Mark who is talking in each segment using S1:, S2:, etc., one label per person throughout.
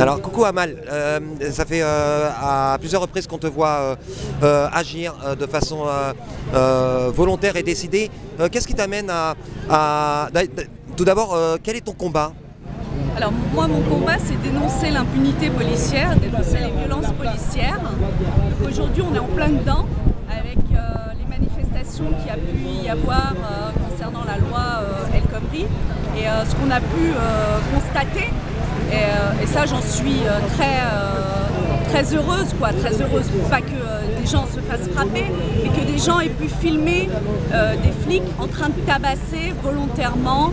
S1: Alors coucou Amal, ça fait à plusieurs reprises qu'on te voit agir de façon volontaire et décidée. Qu'est-ce qui t'amène tout d'abord, quel est ton combat?
S2: Alors moi mon combat c'est dénoncer l'impunité policière, dénoncer les violences policières. Aujourd'hui on est en plein dedans avec les manifestations qu'il y a pu y avoir concernant la loi El Khomri et ce qu'on a pu constater. Et ça j'en suis très heureuse, très heureuse, pas que des gens se fassent frapper, mais que des gens aient pu filmer des flics en train de tabasser volontairement,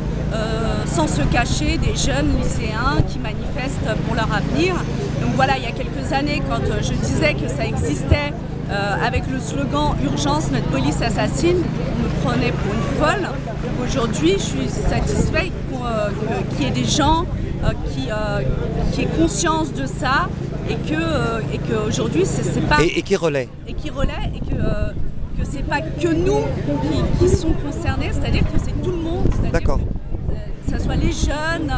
S2: sans se cacher, des jeunes lycéens qui manifestent pour leur avenir. Donc voilà, il y a quelques années, quand je disais que ça existait avec le slogan « Urgence, notre police assassine », on me prenait pour une folle. Aujourd'hui, je suis satisfaite qu'il y ait des gens qui aient conscience de ça et qu'aujourd'hui c'est pas...
S1: Et qui relaie.
S2: Et qui relaie et que c'est pas que nous qui sont concernés, c'est-à-dire que c'est tout le monde.
S1: D'accord.
S2: Que ce soit les jeunes,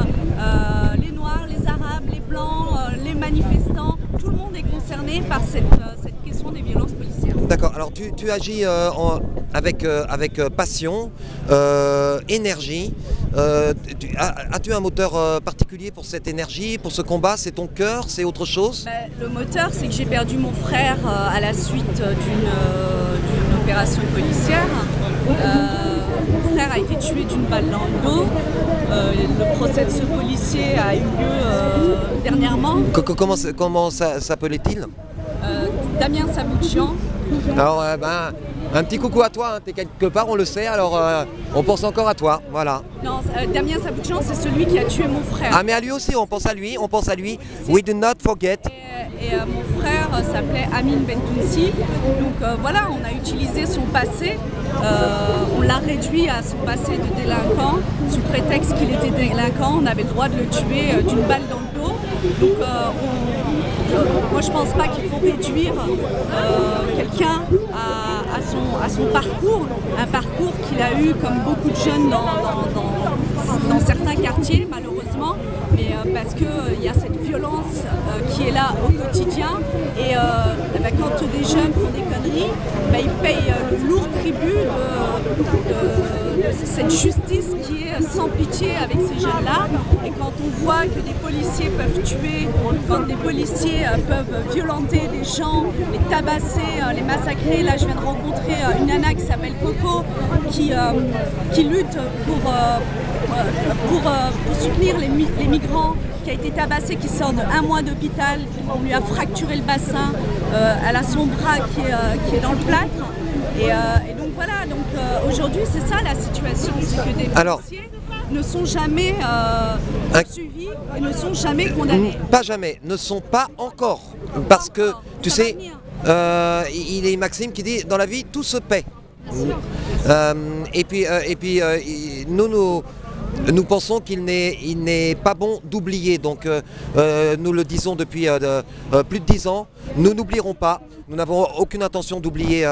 S2: les noirs, les arabes, les blancs, les manifestants, tout le monde est concerné par cette question des violences policières.
S1: D'accord, alors tu agis avec passion, énergie. As-tu un moteur particulier pour cette énergie, pour ce combat? C'est ton cœur, c'est autre chose?
S2: Le moteur, c'est que j'ai perdu mon frère à la suite d'une opération policière. Mon frère a été tué d'une balle dans le dos. Le procès de ce policier a eu lieu dernièrement.
S1: Comment s'appelait-il?
S2: Damien Saboutian.
S1: Alors, un petit coucou à toi, hein. T'es quelque part, on le sait, alors on pense encore à toi, voilà.
S2: Non, Damien Saboutian, c'est celui qui a tué mon frère.
S1: Ah, mais à lui aussi, on pense à lui, We do not forget.
S2: Et mon frère s'appelait Amin Bentounsi, donc voilà, on a utilisé son passé, on l'a réduit à son passé de délinquant, sous prétexte qu'il était délinquant, on avait le droit de le tuer d'une balle dans le dos. Donc moi je pense pas qu'il faut réduire quelqu'un à son parcours, un parcours qu'il a eu comme beaucoup de jeunes dans certains quartiers malheureusement, mais parce qu'il y a cette violence qui est là au quotidien et quand des jeunes font des conneries, ils payent le lourd tribut de cette justice qui est sans pitié avec ces jeunes-là. Et quand on voit que des policiers peuvent tuer, quand des policiers peuvent violenter des gens, les tabasser, les massacrer. Là, je viens de rencontrer une nana qui s'appelle Coco qui lutte pour soutenir les migrants, qui a été tabassée, qui sort de 1 mois d'hôpital. On lui a fracturé le bassin, elle a son bras qui est dans le plâtre. Et donc voilà, aujourd'hui c'est ça la situation, c'est que des policiers ne sont jamais poursuivis et ne sont jamais condamnés.
S1: Pas jamais, ne sont pas encore. Parce que, tu sais, il est Maxime qui dit, dans la vie, tout se paie. Et puis nous pensons qu'il n'est pas bon d'oublier, donc nous le disons depuis plus de 10 ans, nous n'oublierons pas, nous n'avons aucune intention d'oublier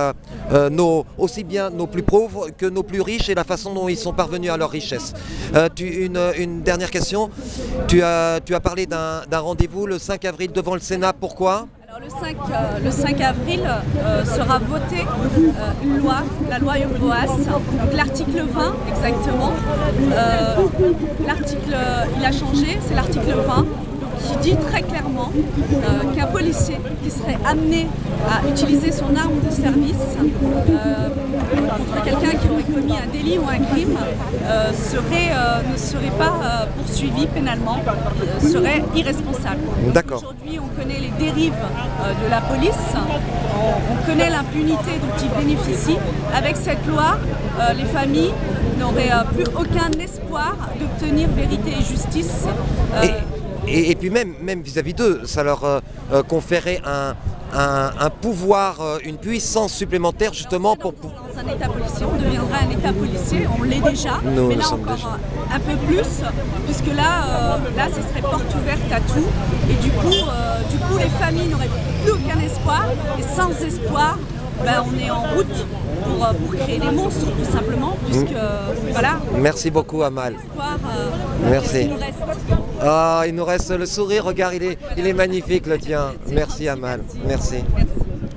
S1: aussi bien nos plus pauvres que nos plus riches et la façon dont ils sont parvenus à leur richesse. Une dernière question, tu as parlé d'un rendez-vous le 5 avril devant le Sénat, pourquoi ?
S2: Alors le 5 avril sera votée une loi, la loi Urvoas, donc l'article 20 exactement. L'article, il a changé, c'est l'article 20, qui dit très clairement qu'un policier qui serait amené à utiliser son arme de service contre quelqu'un qui aurait commis un délit ou un crime ne serait pas poursuivi pénalement, serait irresponsable. Aujourd'hui, on connaît les dérives de la police, on connaît l'impunité dont ils bénéficient. Avec cette loi, les familles n'auraient plus aucun espoir d'obtenir vérité et justice.
S1: Et puis même vis-à-vis d'eux, ça leur conférait un pouvoir, une puissance supplémentaire justement pour...
S2: Dans un état policier, on deviendra un état policier, on l'est déjà, mais là encore un peu plus, puisque là ce serait porte ouverte à tout, et du coup les familles n'auraient plus aucun espoir, et sans espoir, on est en route pour créer des monstres tout simplement, puisque voilà.
S1: Merci beaucoup Amal. Merci.
S2: Qu'est-ce qu'il nous reste ?
S1: Ah, il nous reste le sourire, regarde, il est magnifique le tien. Merci Amal, merci.